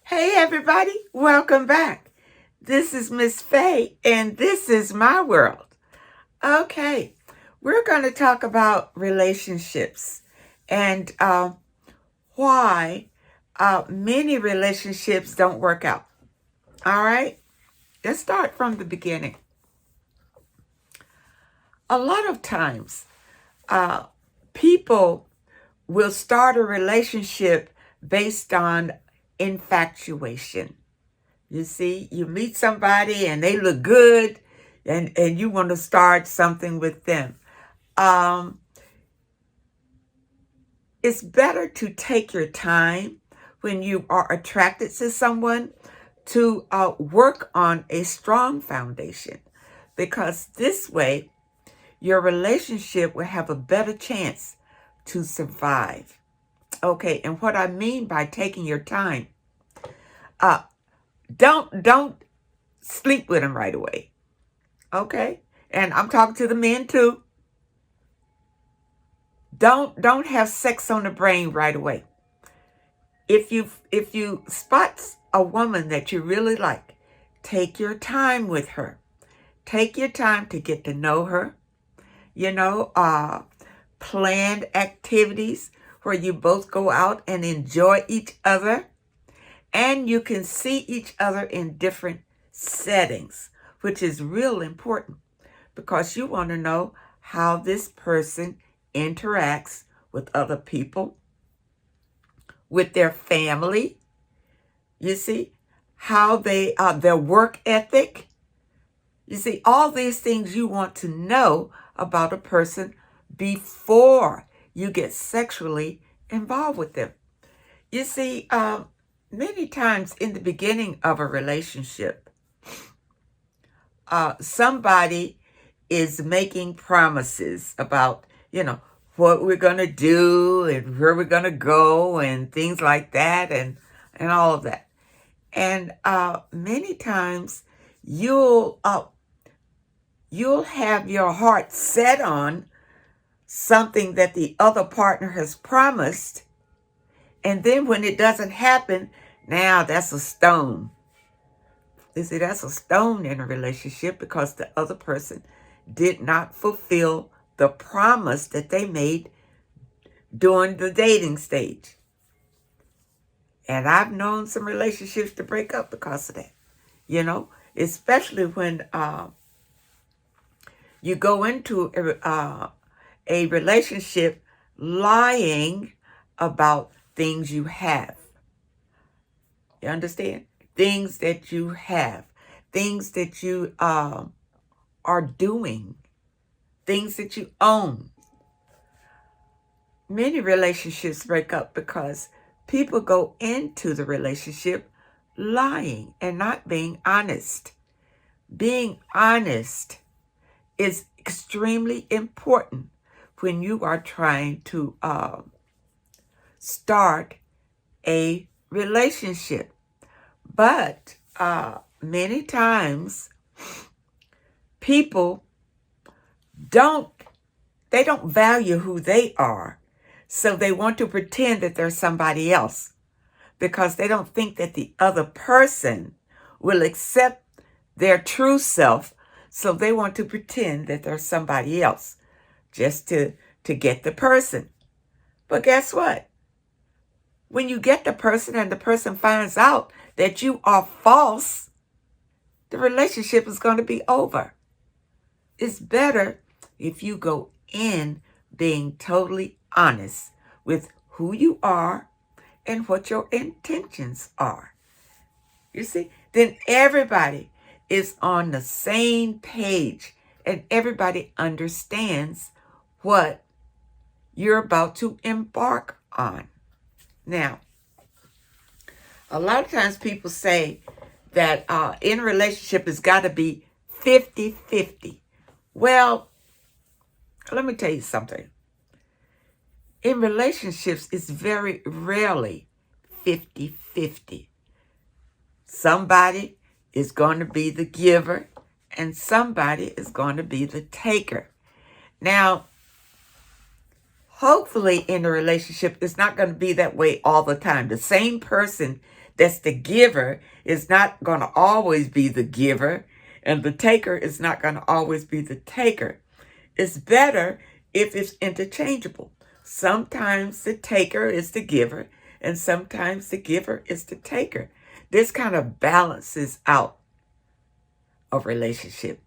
Hey everybody, welcome back. This is Miss Faye and this is my world. Okay, we're going to talk about relationships and why many relationships don't work out. All right, let's start from the beginning. A lot of times, people will start a relationship based on infatuation. You see, you meet somebody and they look good and you want to start something with them. Um, it's better to take your time when you are attracted to someone to work on a strong foundation, because this way your relationship will have a better chance to survive. Okay, and what I mean by taking your time, uh, don't sleep with them right away. Okay? And I'm talking to the men too. Don't have sex on the brain right away. If you spot a woman that you really like, take your time with her. Take your time to get to know her. Planned activities where you both go out and enjoy each other. And you can see each other in different settings, which is real important, because you want to know how this person interacts with other people, with their family. You see, how they their work ethic. You see, all these things you want to know about a person before you get sexually involved with them. You see, many times in the beginning of a relationship, somebody is making promises about, what we're going to do and where we're going to go and things like that and all of that. And many times you'll have your heart set on something that the other partner has promised. And then when it doesn't happen, now that's a stone. You see, that's a stone in a relationship, because the other person did not fulfill the promise that they made during the dating stage. And I've known some relationships to break up because of that, especially when you go into a relationship lying about things you have. You understand? Things that you have, things that you are doing, things that you own. Many relationships break up because people go into the relationship lying and not being honest. Being honest is extremely important when you are trying to start a relationship. But many times people don't value who they are. So they want to pretend that they're somebody else, because they don't think that the other person will accept their true self. So they want to pretend that they're somebody else just to get the person. But guess what? When you get the person and the person finds out that you are false, the relationship is going to be over. It's better if you go in being totally honest with who you are and what your intentions are. You see, then everybody is on the same page and everybody understands what you're about to embark on. Now, a lot of times people say that in a relationship it's got to be 50-50. Well, let me tell you something. In relationships, it's very rarely 50-50. Somebody is going to be the giver and somebody is going to be the taker. Now, hopefully in a relationship, it's not going to be that way all the time. The same person that's the giver is not going to always be the giver, and the taker is not going to always be the taker. It's better if it's interchangeable. Sometimes the taker is the giver, and sometimes the giver is the taker. This kind of balances out a relationship,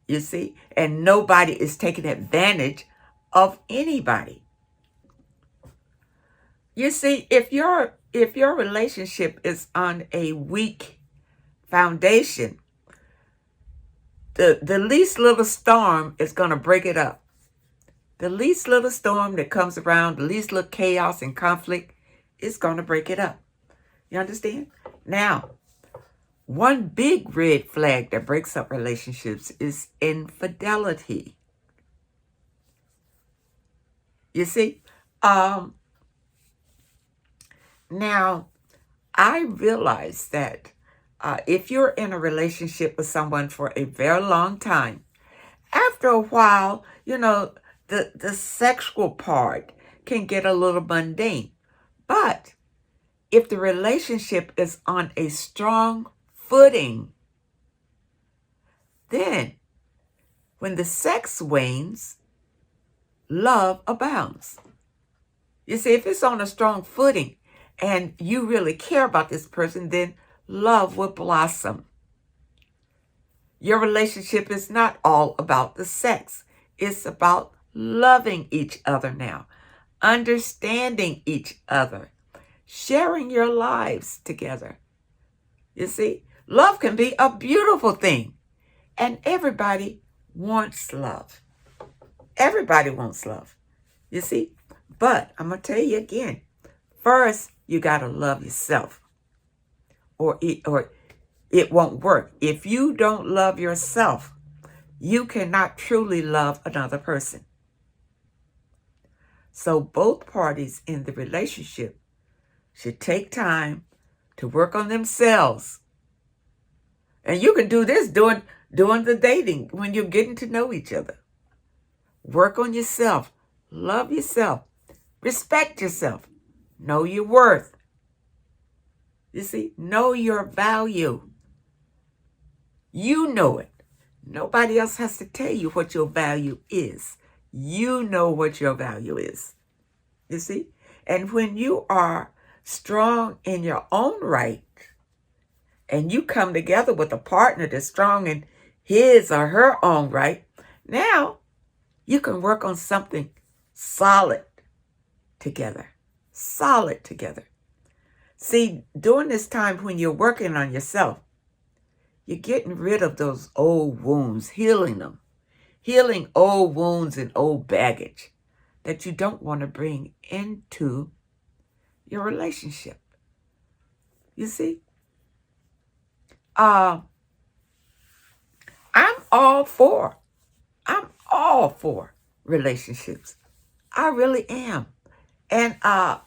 you see? And nobody is taking advantage of anybody. You see, if your relationship is on a weak foundation, the least little storm is going to break it up. The least little storm that comes around, the least little chaos and conflict is going to break it up. You understand? Now, one big red flag that breaks up relationships is infidelity. You see? Now, I realize that if you're in a relationship with someone for a very long time, after a while, the sexual part can get a little mundane. But if the relationship is on a strong footing, then when the sex wanes, love abounds. You see, if it's on a strong footing and you really care about this person, then love will blossom. Your relationship is not all about the sex. It's about loving each other now, understanding each other, sharing your lives together. You see, love can be a beautiful thing, and everybody wants love. Everybody wants love, you see. But I'm going to tell you again, first, you got to love yourself, or it won't work. If you don't love yourself, you cannot truly love another person. So both parties in the relationship should take time to work on themselves. And you can do this during the dating, when you're getting to know each other. Work on yourself. Love yourself. Respect yourself. Know your worth. You see, know your value. You know it. Nobody else has to tell you what your value is. You know what your value is. You see? And when you are strong in your own right, and you come together with a partner that's strong in his or her own right, now you can work on something solid together. Solid together. See, during this time when you're working on yourself, you're getting rid of those old wounds, healing them. Healing old wounds and old baggage that you don't want to bring into your relationship. You see? I'm all for relationships. I really am. And I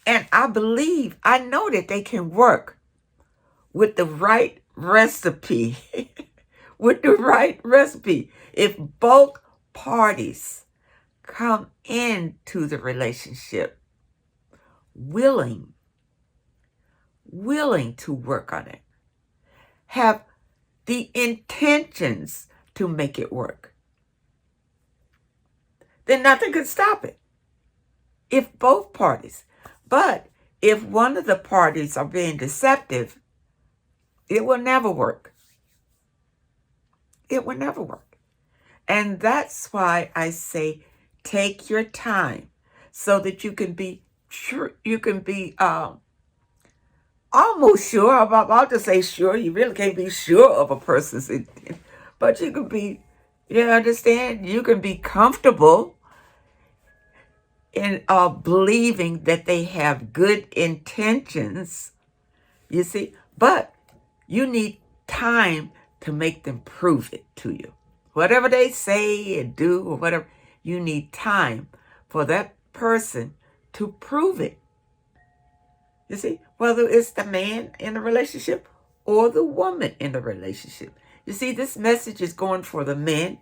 know that they can work with the right recipe. With the right recipe. If both parties come into the relationship willing to work on it, have the intentions to make it work, then nothing could stop it. If both parties. But if one of the parties are being deceptive, it will never work. It will never work. And that's why I say take your time so that you can be sure, you can be almost sure. I'm about to say sure. You really can't be sure of a person's intent, but you can be, you understand? You can be comfortable in believing that they have good intentions, you see, but you need time to make them prove it to you. Whatever they say and do or whatever, you need time for that person to prove it. You see, whether it's the man in the relationship or the woman in the relationship. You see, this message is going for the men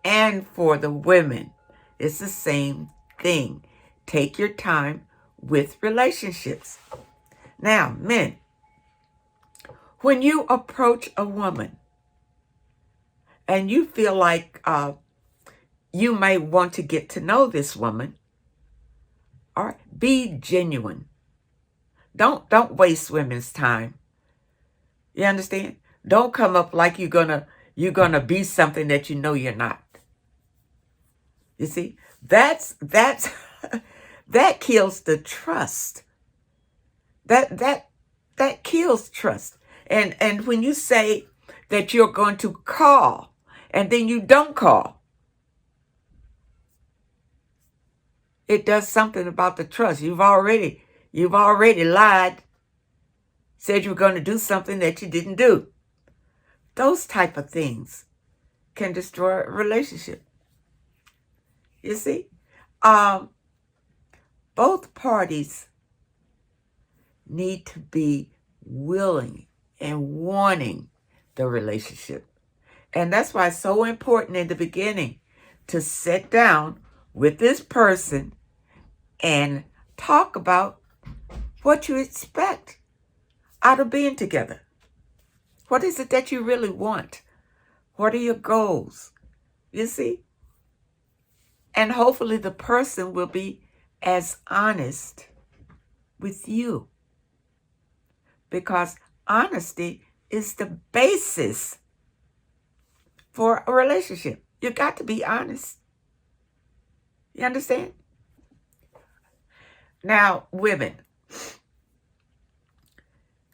and for the women. It's the same thing. Take your time with relationships. Now, men, When you approach a woman and you feel like you may want to get to know this woman, all right, be genuine. Don't waste women's time. You understand? Don't come up like you're gonna be something that you know you're not. You see? That's that kills the trust. That kills trust. And when you say that you're going to call and then you don't call, it does something about the trust. You've already lied, said you were going to do something that you didn't do. Those type of things can destroy a relationship. You see? Both parties need to be willing and wanting the relationship. And that's why it's so important in the beginning to sit down with this person and talk about what you expect out of being together. What is it that you really want? What are your goals? You see? And hopefully the person will be as honest with you. Because honesty is the basis for a relationship. You got to be honest. You understand? Now, women,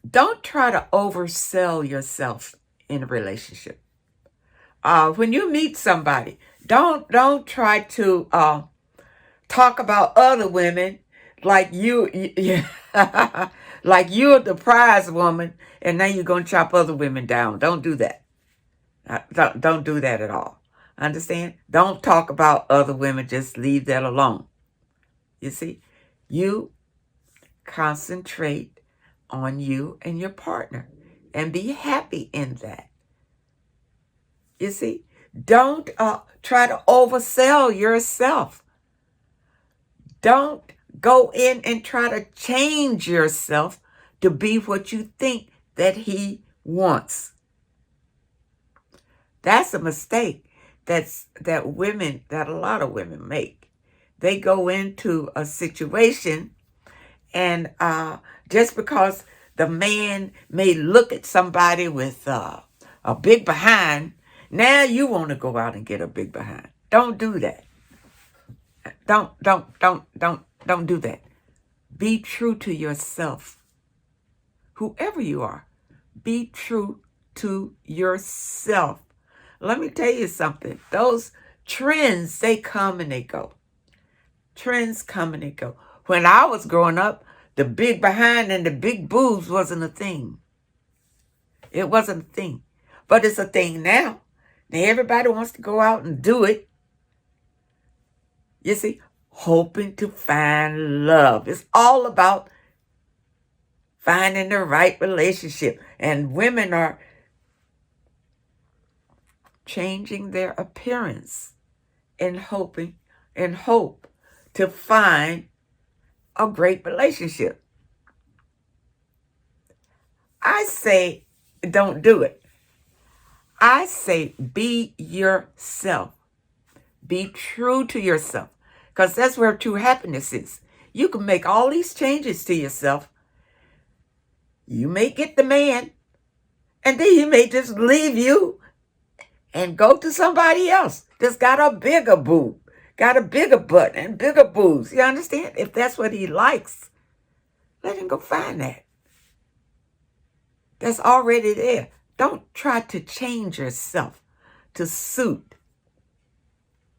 don't try to oversell yourself in a relationship. When you meet somebody, don't try to talk about other women like like you're the prize woman, and now you're gonna chop other women down. Don't do that. Don't do that at all. Understand? Don't talk about other women. Just leave that alone. You see, you concentrate on you and your partner and be happy in that. You see, don't try to oversell yourself. Don't go in and try to change yourself to be what you think that he wants. That's a mistake that a lot of women make. They go into a situation and just because the man may look at somebody with a big behind, now you want to go out and get a big behind. Don't do that. Don't do that. Be true to yourself. Whoever you are, be true to yourself. Let me tell you something. Those trends, they come and they go. Trends come and they go. When I was growing up, the big behind and the big boobs wasn't a thing. It wasn't a thing. But it's a thing now. Now everybody wants to go out and do it. You see, hoping to find love. It's all about finding the right relationship. And women are changing their appearance in hope to find a great relationship. I say, don't do it. I say, be yourself. Be true to yourself. Because that's where true happiness is. You can make all these changes to yourself. You may get the man, and then he may just leave you and go to somebody else that's got a bigger boob, got a bigger butt and bigger boobs. You understand? If that's what he likes, let him go find that. That's already there. Don't try to change yourself to suit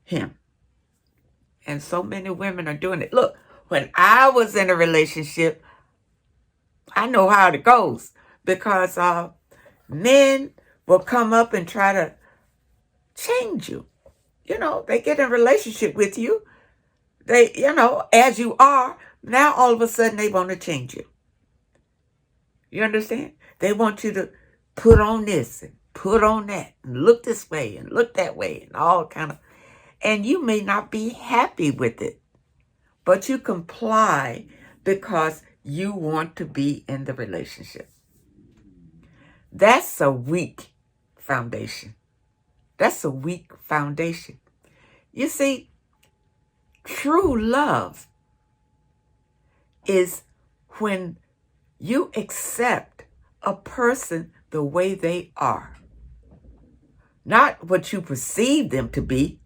him. And so many women are doing it. Look, when I was in a relationship, I know how it goes because men will come up and try to change you. You know, they get in a relationship with you. They, as you are, now all of a sudden they want to change you. You understand? They want you to put on this and put on that and look this way and look that way and all kind of, and you may not be happy with it, but you comply because you want to be in the relationship. That's a weak foundation. That's a weak foundation. You see, true love is when you accept a person the way they are. Not what you perceive them to be,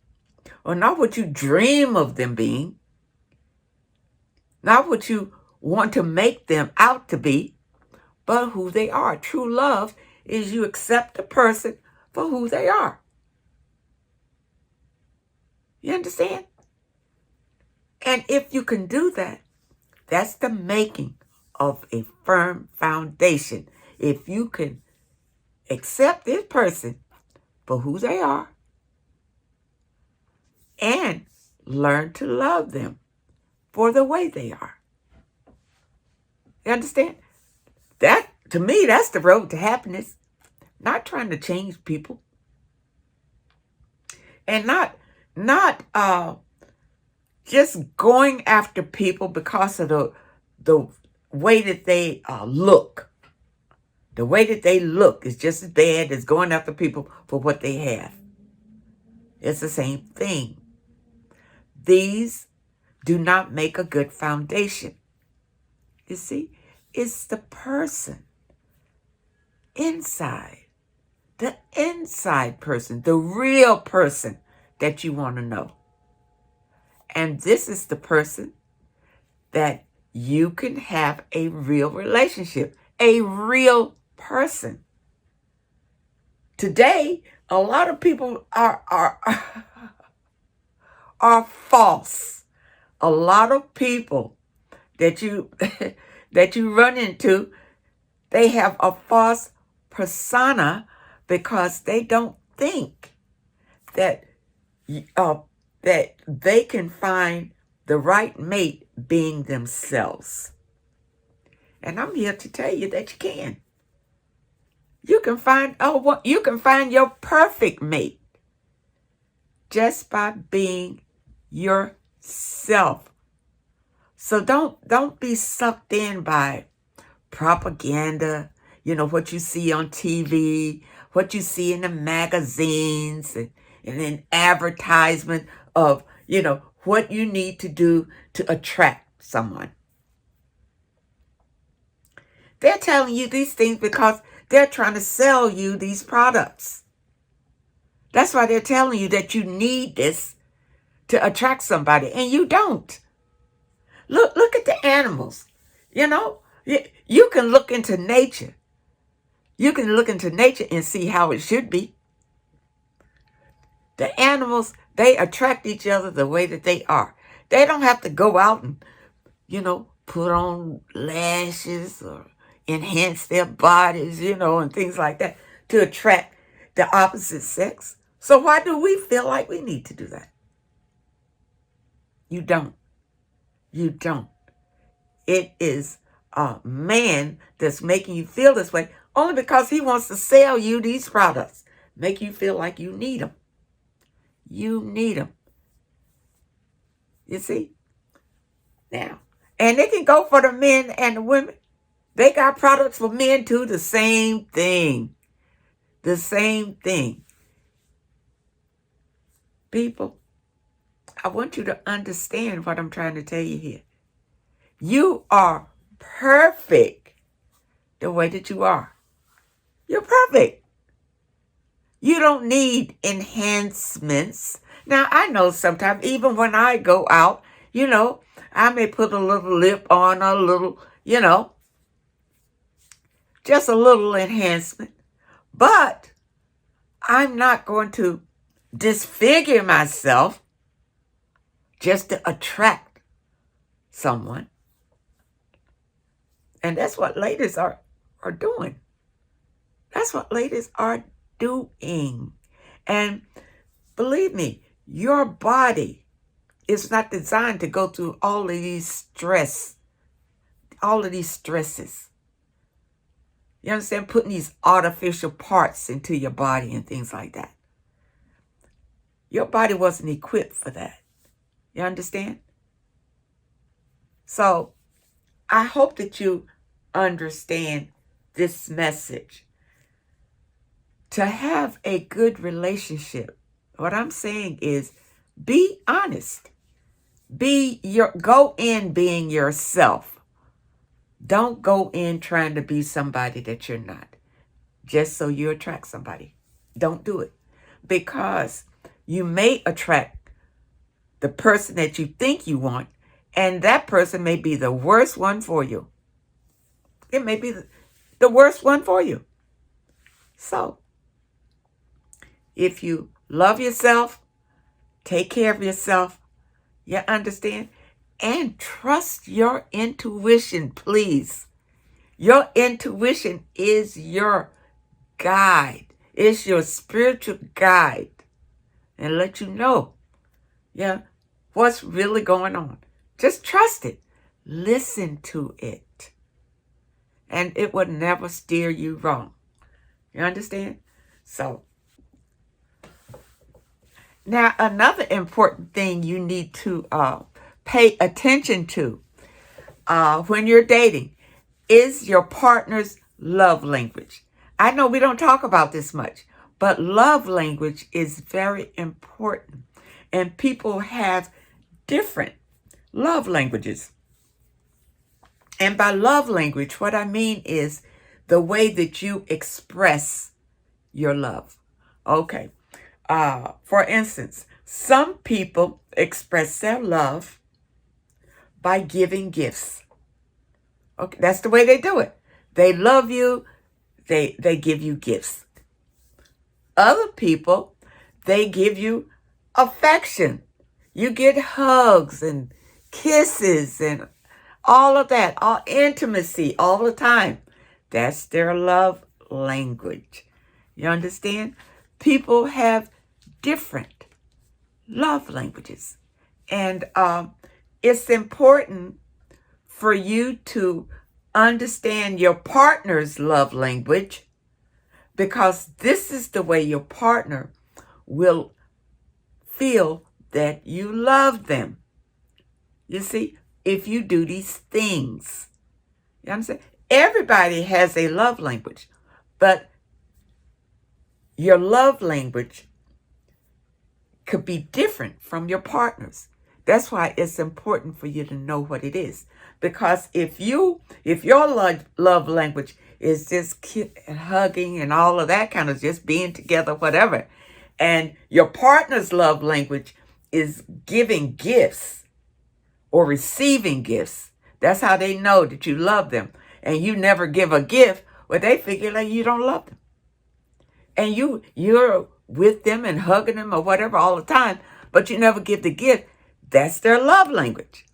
or not what you dream of them being, not what you want to make them out to be, but who they are. True love is you accept a person for who they are. You understand? And if you can do that, that's the making of a firm foundation. If you can accept this person for who they are and learn to love them for the way they are. You understand? That, to me, that's the road to happiness. Not trying to change people. And not just going after people because of the way that they look. The way that they look is just as bad as going after people for what they have. It's the same thing. These do not make a good foundation. You see, it's the person inside, the inside person, the real person that you want to know. And this is the person that you can have a real relationship, a real person. Today, a lot of people are false. A lot of people that you that you run into, they have a false persona because they don't think that that they can find the right mate being themselves. And I'm here to tell you that you can. You can find your perfect mate just by being yourself. So don't be sucked in by propaganda, what you see on TV, what you see in the magazines and in advertisement of, what you need to do to attract someone. They're telling you these things because they're trying to sell you these products. That's why they're telling you that you need this to attract somebody, and you don't. Look at the animals. You can look into nature. You can look into nature and see how it should be. The animals, they attract each other the way that they are. They don't have to go out and, put on lashes or enhance their bodies, and things like that to attract the opposite sex. So why do we feel like we need to do that? You don't. You don't. It is a man that's making you feel this way only because he wants to sell you these products, make you feel like you need them. You need them. You see? Now, and they can go for the men and the women. They got products for men too, the same thing. The same thing. People, I want you to understand what I'm trying to tell you here. You are perfect the way that you are. You're perfect. You don't need enhancements. Now, I know sometimes, even when I go out, I may put a little lip on, a little, just a little enhancement. But I'm not going to disfigure myself just to attract someone. And that's what ladies are doing. That's what ladies are doing. And believe me, your body is not designed to go through all of these stresses. You understand? Putting these artificial parts into your body and things like that. Your body wasn't equipped for that. You understand? So I hope that you understand this message. To have a good relationship, what I'm saying is be honest. Go in being yourself. Don't go in trying to be somebody that you're not, just so you attract somebody. Don't do it. Because you may attract the person that you think you want, and that person may be the worst one for you. It may be the worst one for you. So, if you love yourself, take care of yourself, you understand? And trust your intuition, please. Your intuition is your guide. It's your spiritual guide. And let you know, what's really going on. Just trust it. Listen to it. And it will never steer you wrong. You understand? So, now another important thing you need to pay attention to when you're dating is your partner's love language. I know we don't talk about this much, but love language is very important. And people have different love languages. And by love language, what I mean is the way that you express your love. Okay. For instance, some people express their love by giving gifts. Okay, that's the way they do it. They love you, they give you gifts. Other people, they give you affection. You get hugs and kisses and all of that, all intimacy all the time. That's their love language. You understand? People have different love languages. And it's important for you to understand your partner's love language, because this is the way your partner will feel that you love them. You see, if you do these things, you understand? Everybody has a love language, but your love language could be different from your partner's. That's why it's important for you to know what it is. Because if your love language is just hugging and all of that kind of just being together, whatever, and your partner's love language is giving gifts or receiving gifts, that's how they know that you love them. And you never give a gift, well, they figure like you don't love them. And you're with them and hugging them or whatever all the time, but you never give the gift. That's their love language.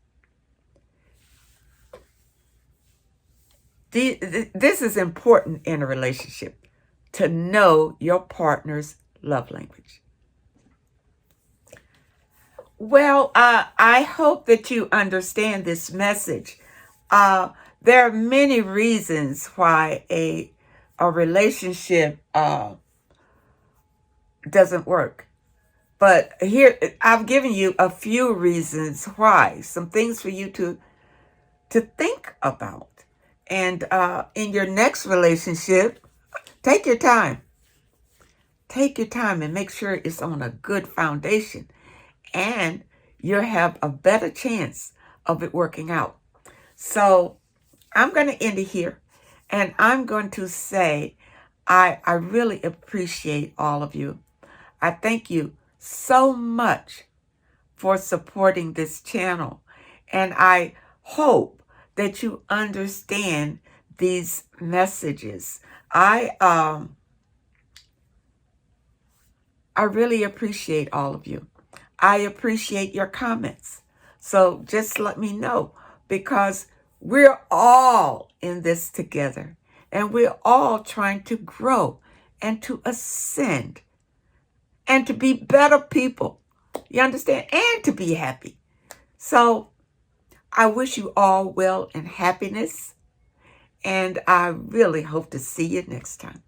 This is important in a relationship, to know your partner's love language. Well, I hope that you understand this message. There are many reasons why a relationship doesn't work. But here, I've given you a few reasons why, some things for you to think about. And in your next relationship, take your time. Take your time and make sure it's on a good foundation. And you'll have a better chance of it working out. So I'm going to end it here. And I'm going to say I really appreciate all of you. I thank you so much for supporting this channel. And I hope that you understand these messages. I really appreciate all of you. I appreciate your comments. So just let me know, because we're all in this together, and we're all trying to grow and to ascend and to be better people. You understand? And to be happy. So I wish you all well and happiness, and I really hope to see you next time.